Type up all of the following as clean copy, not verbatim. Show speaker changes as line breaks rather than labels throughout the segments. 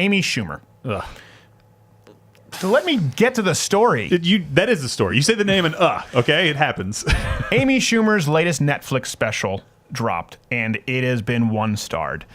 Amy Schumer. Ugh. So let me get to the story.
That is the story. You say the name and okay, it happens.
Amy Schumer's latest Netflix special dropped, and it has been 1-starred.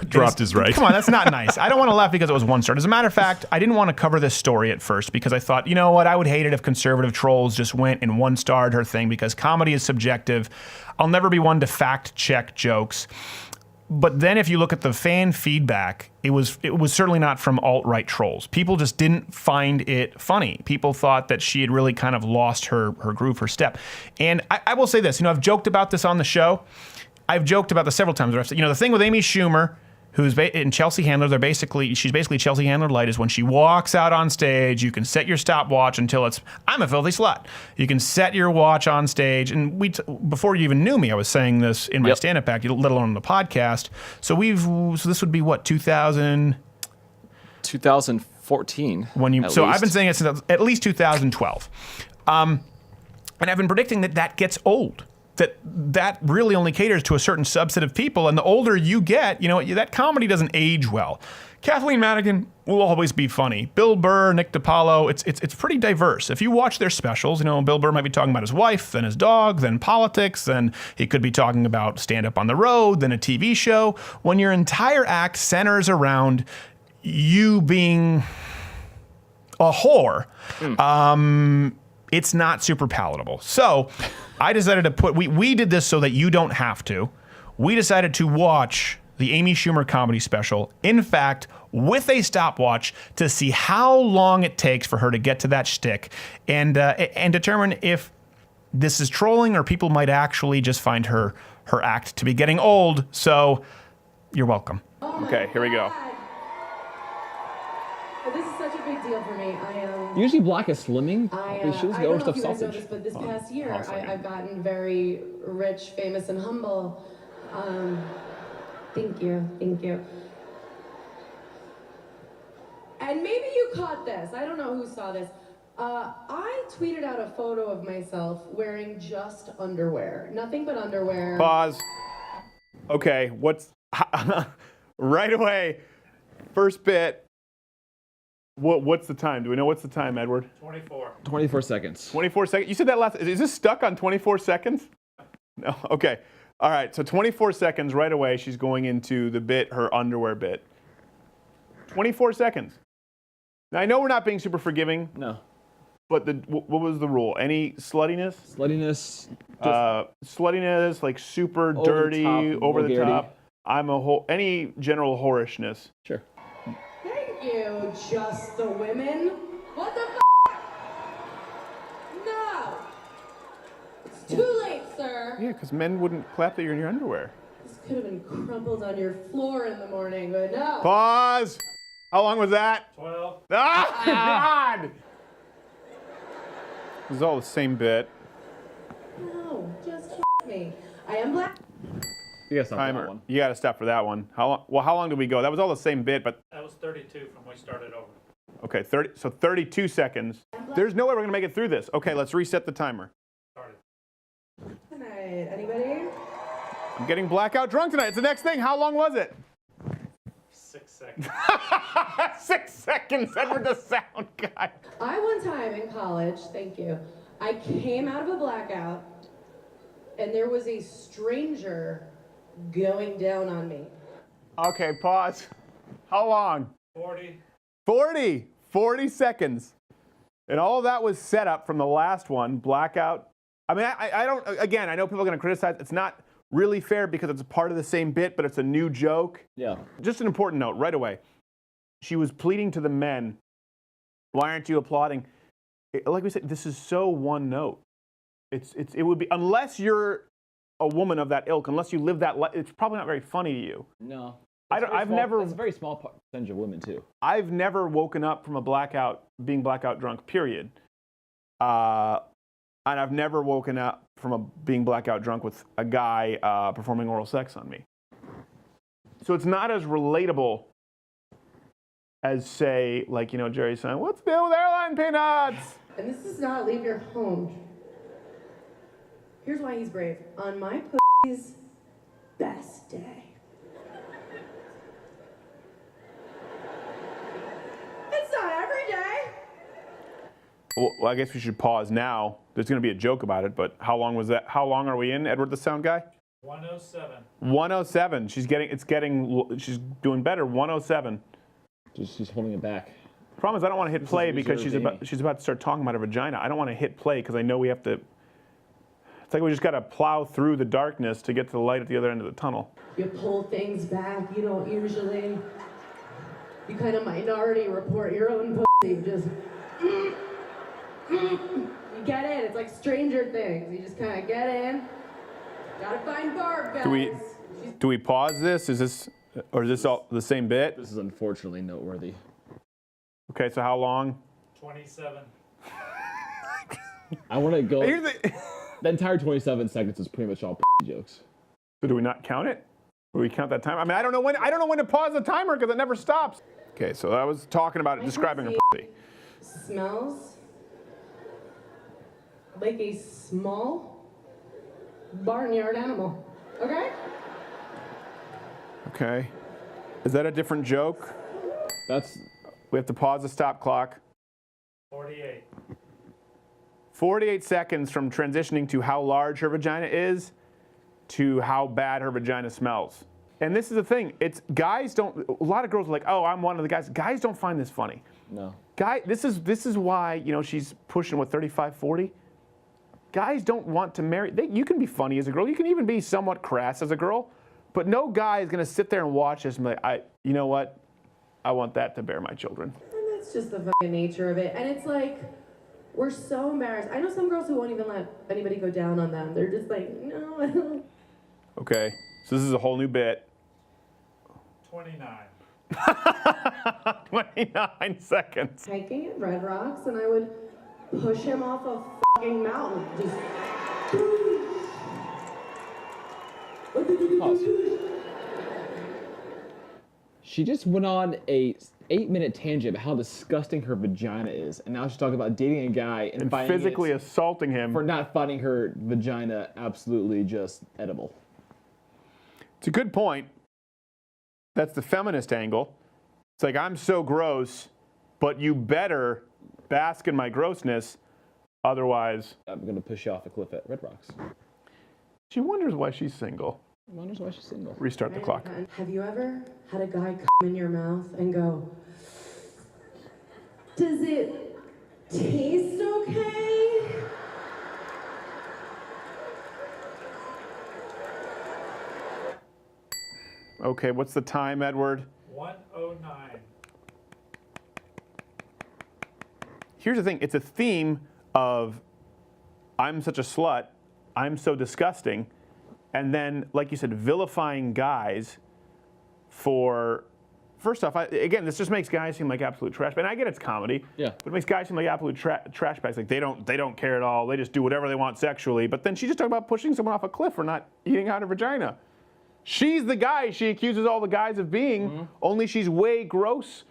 Dropped is right.
Come on, that's not nice. I don't want to laugh because it was 1-starred. As a matter of fact, I didn't want to cover this story at first because I thought, you know what, I would hate it if conservative trolls just went and 1-starred her thing because comedy is subjective. I'll never be one to fact check jokes. But then if you look at the fan feedback, it was certainly not from alt-right trolls. People just didn't find it funny. People thought that she had really kind of lost her groove, her step. And I will say this, I've joked about this on the show. I've joked about this several times. The thing with Amy Schumer, who's in Chelsea Handler, she's basically Chelsea Handler light, is when she walks out on stage, you can set your stopwatch until it's, I'm a filthy slut. You can set your watch on stage. And before you even knew me, I was saying this in my stand-up act, let alone on the podcast. So this would be what,
2014.
I've been saying it since at least 2012. And I've been predicting that gets old. That really only caters to a certain subset of people, and the older you get, that comedy doesn't age well. Kathleen Madigan will always be funny. Bill Burr, Nick DiPaolo, it's pretty diverse. If you watch their specials, Bill Burr might be talking about his wife, then his dog, then politics, then he could be talking about stand-up on the road, then a TV show. When your entire act centers around you being a whore, it's not super palatable. So I decided to we did this so that you don't have to. We decided to watch the Amy Schumer comedy special, in fact, with a stopwatch to see how long it takes for her to get to that shtick and determine if this is trolling or people might actually just find her act to be getting old. So you're welcome.
Okay, here we go.
Well, this is such a big deal for me.
Usually black is slimming.
I don't know if you guys know this, but this past year, I've gotten very rich, famous, and humble. Thank you. And maybe you caught this. I don't know who saw this. I tweeted out a photo of myself wearing just underwear. Nothing but underwear.
Pause. Okay, right away, first bit. What's the time? Do we know what's the time, Edward?
24 seconds.
24 seconds? You said that last. Is this stuck on 24 seconds? No. Okay. All right. So 24 seconds right away. She's going into the bit, her underwear bit. 24 seconds. Now I know we're not being super forgiving.
No.
But what was the rule? Any sluttiness? Sluttiness, like super dirty, over the top. Any general whorishness.
Sure.
Thank you, just the women. What the f***? No! It's too late, sir.
Yeah, because men wouldn't clap that you're in your underwear.
This could have been crumpled on your floor in the morning, but no.
Pause! How long was that?
12.
Ah, God! It was all the same bit.
No, just me. I am black.
You gotta stop for that
Timer.
one.
You gotta stop for that one. How long did we go? That was all the same bit, but...
That was 32 from when we started over.
Okay, 32 seconds. There's no way we're gonna make it through this. Okay, let's reset the timer.
Tonight, anybody?
I'm getting blackout drunk tonight. It's the next thing. How long was it?
6 seconds.
6 seconds. Edward the sound guy.
I one time in college, thank you, I came out of a blackout and there was a stranger going down on me.
Okay, pause. How long? 40 seconds. And all of that was set up from the last one, blackout. I mean, I don't, again, I know people are going to criticize. It's not really fair because it's a part of the same bit, but it's a new joke.
Yeah.
Just an important note right away. She was pleading to the men, why aren't you applauding? Like we said, this is so one note. It would be, unless you're a woman of that ilk, unless you live that life, it's probably not very funny to you.
No.
It's
a very small percentage of women too.
I've never woken up from a blackout, being blackout drunk, period. And I've never woken up from being blackout drunk with a guy performing oral sex on me. So it's not as relatable as, say, like, Jerry's saying, what's the deal with airline peanuts?
And this does not leave your home. Here's why he's brave. On my pussy's best day.
Well, I guess we should pause now. There's going to be a joke about it, but how long was that? How long are we in, Edward the sound guy?
107.
107. She's doing better. 107.
She's holding it back.
Problem is, I don't want to hit play because she's
reserved,
about to start talking about her vagina. I don't want to hit play because I know we have to. It's like we just got to plow through the darkness to get to the light at the other end of the tunnel.
You pull things back, you don't usually. You kind of minority report your own pussy. Just. You get in. It's like Stranger Things. You just kind of get in. Gotta find Barb, guys.
Do we pause this? Is this all the same bit?
This is unfortunately noteworthy.
Okay, so how long?
27.
I want to go.
Here's
The entire 27 seconds is pretty much all jokes.
So do we not count it? Do we count that time? I mean, I don't know when to pause the timer because it never stops. Okay, so I was talking about it, describing her pussy.
Smells like a small barnyard animal. Okay?
Okay. Is that a different joke? We have to pause the stop clock.
48.
48 seconds from transitioning to how large her vagina is to how bad her vagina smells. And this is the thing. It's guys don't. A lot of girls are like, "Oh, I'm one of the guys." Guys don't find this funny.
No.
This is why she's pushing 35, 40. Guys don't want to marry. You can be funny as a girl. You can even be somewhat crass as a girl, but no guy is going to sit there and watch this and be like, you know what? I want that to bear my children.
And that's just the fucking nature of it. And it's like, we're so embarrassed. I know some girls who won't even let anybody go down on them. They're just like, no, I don't.
Okay, so this is a whole new bit.
29.
29 seconds.
Hiking at Red Rocks, and I would push him off a fucking mountain. Just.
Pause. She just went on a 8-minute tangent about how disgusting her vagina is, and now she's talking about dating a guy and
Physically assaulting him
for not finding her vagina absolutely just edible.
It's a good point. That's the feminist angle. It's like, I'm so gross, but you better bask in my grossness, otherwise.
I'm going to push you off a cliff at Red Rocks.
She wonders why she's single.
Wonders why she's single.
Restart the clock.
Have you ever had a guy come in your mouth and go, does it taste okay?
Okay, what's the time, Edward?
109.
Here's the thing. It's a theme of I'm such a slut, I'm so disgusting, and then, like you said, vilifying guys for, first off, again, this just makes guys seem like absolute trash. And I get it's comedy,
Yeah.
but it makes guys seem like absolute trash bags. Like they don't care at all. They just do whatever they want sexually. But then she just talked about pushing someone off a cliff for not eating out her vagina. She's the guy she accuses all the guys of being, only she's way grosser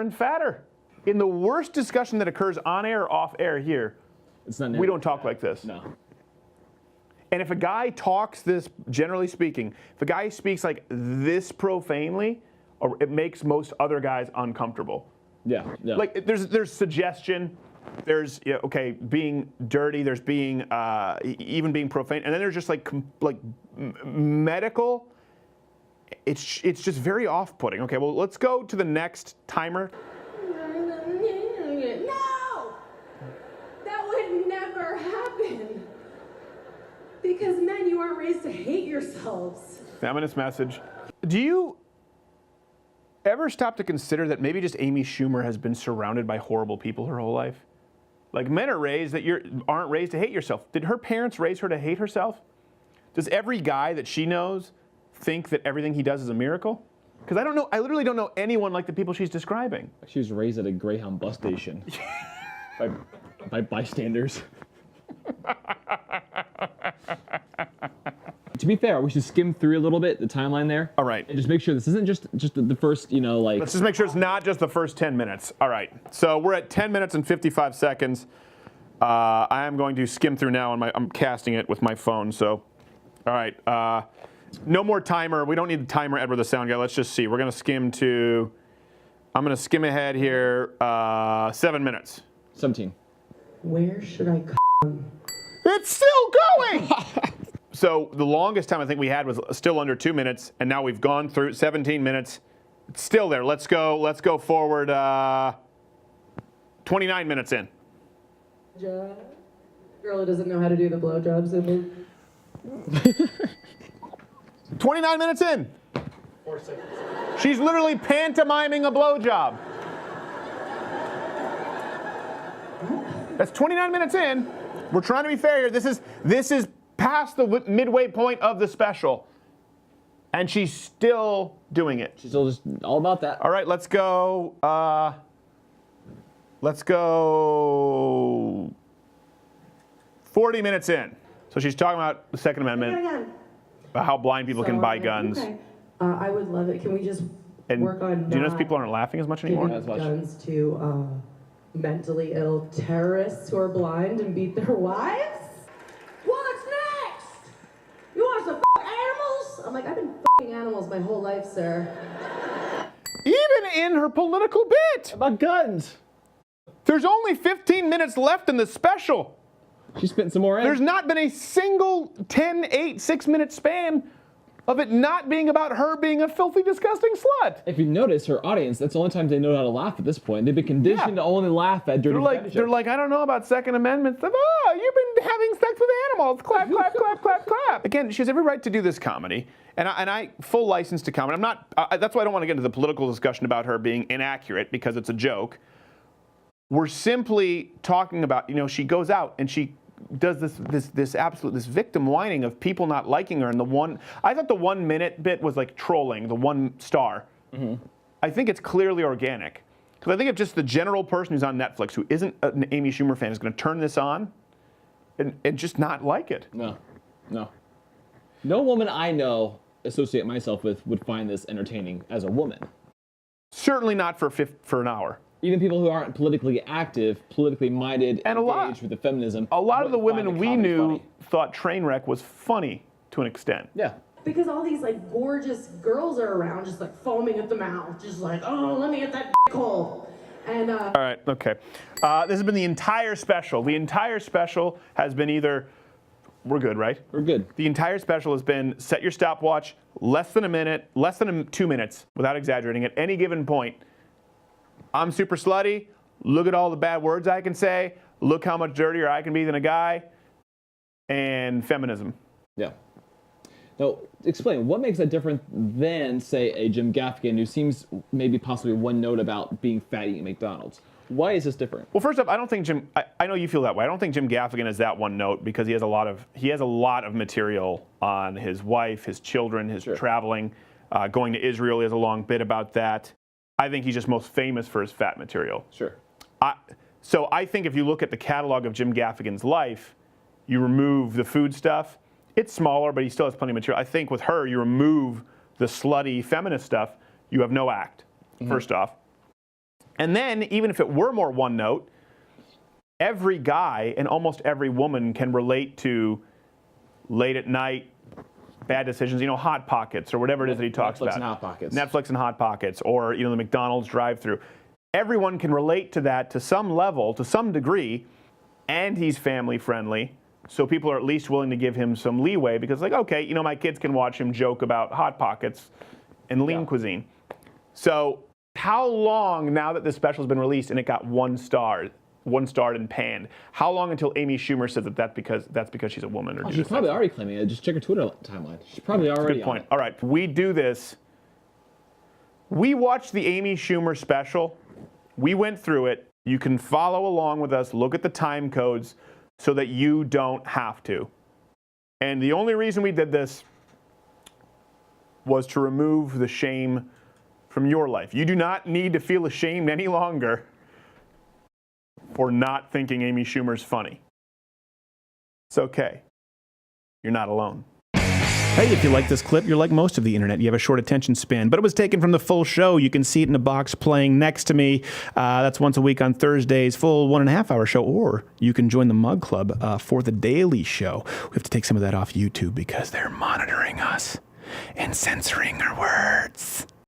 and fatter. In the worst discussion that occurs on air or off air here, we don't talk like this.
No.
And if a guy talks this, generally speaking, if a guy speaks like this profanely, or it makes most other guys uncomfortable.
Yeah.
Like there's suggestion, there's being dirty, there's being even being profane, and then there's just like medical. It's just very off-putting. Okay, well let's go to the next timer.
No! That would never happen. Because men, you aren't raised to hate yourselves.
Feminist message. Do you ever stop to consider that maybe just Amy Schumer has been surrounded by horrible people her whole life? Like men are raised that aren't raised to hate yourself. Did her parents raise her to hate herself? Does every guy that she knows think that everything he does is a miracle? Because I don't know. I literally don't know anyone like the people she's describing.
She was raised at a Greyhound bus station by bystanders. To be fair, we should skim through a little bit the timeline there.
All right.
And just make sure this isn't just the first,
Let's just make sure it's not just the first 10 minutes. All right. So we're at 10 minutes and 55 seconds. I am going to skim through now. I'm casting it with my phone. So, all right. No more timer. We don't need the timer, Edward the sound guy. Let's just see. We're going to skim to. I'm going to skim ahead here. 7 minutes.
17.
Where should I
It's still going! So the longest time I think we had was still under 2 minutes, and now we've gone through 17 minutes. It's still there. Let's go forward 29 minutes in.
Girl who doesn't know how to do the blowjob symbol.
29 minutes in.
4 seconds.
She's literally pantomiming a blowjob. That's 29 minutes in. We're trying to be fair here. This is past the midway point of the special, and she's still doing it.
She's still just all about that.
All right, let's go. Let's go 40 minutes in. So she's talking about the Second Amendment, about how blind people can buy guns.
Okay. I would love it. Can we just
And
work on
do you notice
not
people aren't laughing as much anymore?
giving guns to mentally ill terrorists who are blind and beat their wives? What's next? You want some animals? I'm like, I've been animals my whole life, sir.
Even in her political bit.
About guns.
There's only 15 minutes left in the special.
She spent some more in.
There's not been a single 10, 8, 6 minute span of it not being about her being a filthy, disgusting slut.
If you notice, her audience, that's the only time they know how to laugh at this point. They've been conditioned to only laugh at dirty
They're like, I don't know about Second Amendment stuff. Oh, you've been having sex with animals. Clap, clap, clap, clap, clap. Again, she has every right to do this comedy. And I full license to comment. I'm not, that's why I don't want to get into the political discussion about her being inaccurate, because it's a joke. We're simply talking about, she goes out and she does this victim whining of people not liking her. And I thought the 1 minute bit was like trolling, the 1 star. Mm-hmm. I think it's clearly organic. Because I think if just the general person who's on Netflix who isn't an Amy Schumer fan is going to turn this on and just not like it.
No. No woman I know, associate myself with, would find this entertaining as a woman.
Certainly not for an hour.
Even people who aren't politically active, politically minded,
and
engaged with the feminism.
A lot of the women we knew thought Trainwreck was funny to an extent.
Yeah.
Because all these like gorgeous girls are around, just like foaming at the mouth, just like, oh, let me get that hole. And
all right, okay. This has been the entire special. The entire special has been either, we're good, right?
We're good.
The entire special has been set your stopwatch, less than a minute, less than 2 minutes, without exaggerating, at any given point. I'm super slutty. Look at all the bad words I can say. Look how much dirtier I can be than a guy. And feminism.
Yeah. Now, explain, what makes that different than, say, a Jim Gaffigan who seems maybe possibly one note about being fat eating McDonald's? Why is this different?
Well, first off, I don't think I know you feel that way. I don't think Jim Gaffigan is that one note because he has a lot of material on his wife, his children, his traveling, going to Israel. He has a long bit about that. I think he's just most famous for his fat material.
Sure.
So I think if you look at the catalog of Jim Gaffigan's life, you remove the food stuff. It's smaller, but he still has plenty of material. I think with her, you remove the slutty feminist stuff, you have no act, first off. And then, even if it were more one note, every guy and almost every woman can relate to late at night, bad decisions, Hot Pockets or whatever it is that he talks about.
Netflix and Hot Pockets.
Netflix and Hot Pockets, or the McDonald's drive-thru. Everyone can relate to that to some level, to some degree, and he's family friendly. So people are at least willing to give him some leeway because, okay, my kids can watch him joke about Hot Pockets and lean cuisine. So how long, now that this special has been released and it got 1 star and panned, how long until Amy Schumer says that's because she's a woman? Or
she's probably already claiming it. Just check her Twitter timeline. She's probably already.
Good point. All right, we do this. We watched the Amy Schumer special. We went through it. You can follow along with us, look at the time codes so that you don't have to. And the only reason we did this was to remove the shame from your life. You do not need to feel ashamed any longer for not thinking Amy Schumer's funny. It's okay. You're not alone. Hey, if you like this clip, you're like most of the internet. You have a short attention span, but it was taken from the full show. You can see it in a box playing next to me. That's once a week on Thursdays, full 1.5 hour show, or you can join the Mug Club for the daily show. We have to take some of that off YouTube because they're monitoring us and censoring our words.